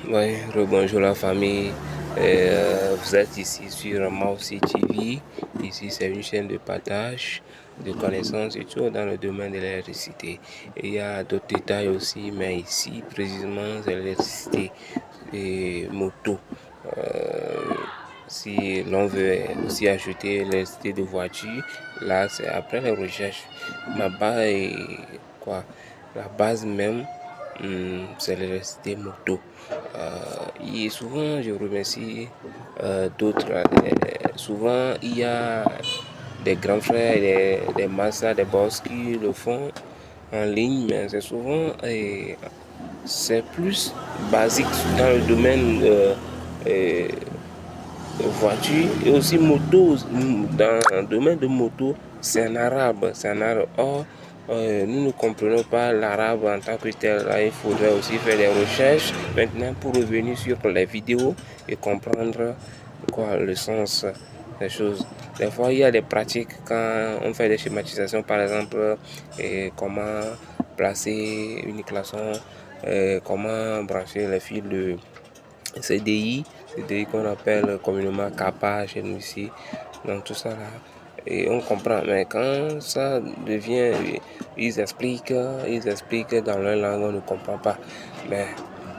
Oui, rebonjour la famille. Vous êtes ici sur Mausi TV. Ici, c'est une chaîne de partage de connaissances et tout dans le domaine de l'électricité. Il y a d'autres détails aussi, mais ici, précisément, c'est l'électricité et moto. Si l'on veut aussi ajouter l'électricité de voiture, là, c'est après les recherches. Ma base est quoi? La base même. C'est l'électricité moto. Et souvent, je remercie d'autres. Souvent, il y a des grands frères, des massas, des boss qui le font en ligne, mais c'est souvent, c'est plus basique dans le domaine euh, voiture et aussi moto. Dans le domaine de moto, c'est un arabe. C'est un arabe. Or, nous ne comprenons pas l'arabe en tant que tel. Là, il faudrait aussi faire des recherches maintenant pour revenir sur les vidéos et comprendre quoi, le sens des choses. Des fois, il y a des pratiques quand on fait des schématisations, par exemple, comment placer une classon, comment brancher les fils de CDI qu'on appelle communément Kappa chez nous ici. Donc tout ça là, et on comprend. Mais quand ça devient, ils expliquent dans leur langue, on ne comprend pas. Mais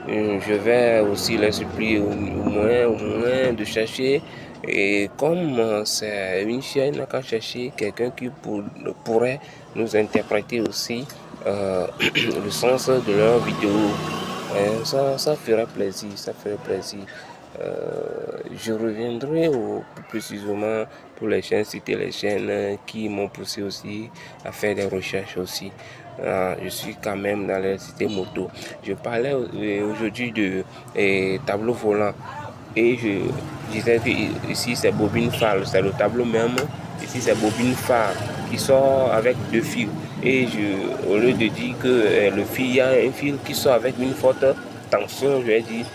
je vais aussi les supplier au moins de chercher. Et comme c'est une chaîne, on a qu'à chercher quelqu'un qui pourrait nous interpréter aussi le sens de leur vidéo. Ça ferait plaisir, ça ferait plaisir. Je reviendrai plus précisément pour les chaînes, citer les chaînes qui m'ont poussé aussi à faire des recherches aussi. Je suis quand même dans les cités moto. Je parlais aujourd'hui de tableau volant et je disais que ici c'est bobine phare, c'est le tableau même. Ici c'est bobine phare qui sort avec deux fils. Et au lieu de dire que le fil, il y a un fil qui sort avec une forte tension, je vais dire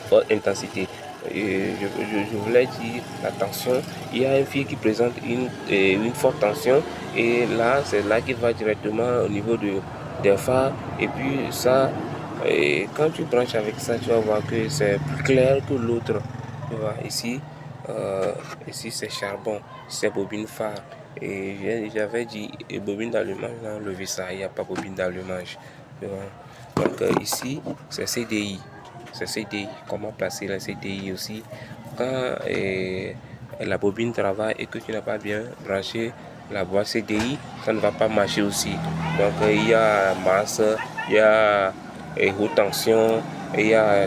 forte intensité. Et je voulais dire la tension. Il y a un fil qui présente une forte tension et là, c'est là qu'il va directement au niveau des phares. Et puis ça, et quand tu branches avec ça, tu vas voir que c'est plus clair que l'autre. Tu vois, ici c'est charbon, c'est bobine phare. Et j'avais dit bobine d'allumage, on a enlevé ça, il n'y a pas bobine d'allumage. Donc ici, c'est CDI. C'est CDI. Comment placer la CDI aussi. Quand la bobine travaille et que tu n'as pas bien branché la voie CDI, ça ne va pas marcher aussi. Donc il y a masse, il y a haute tension, il y a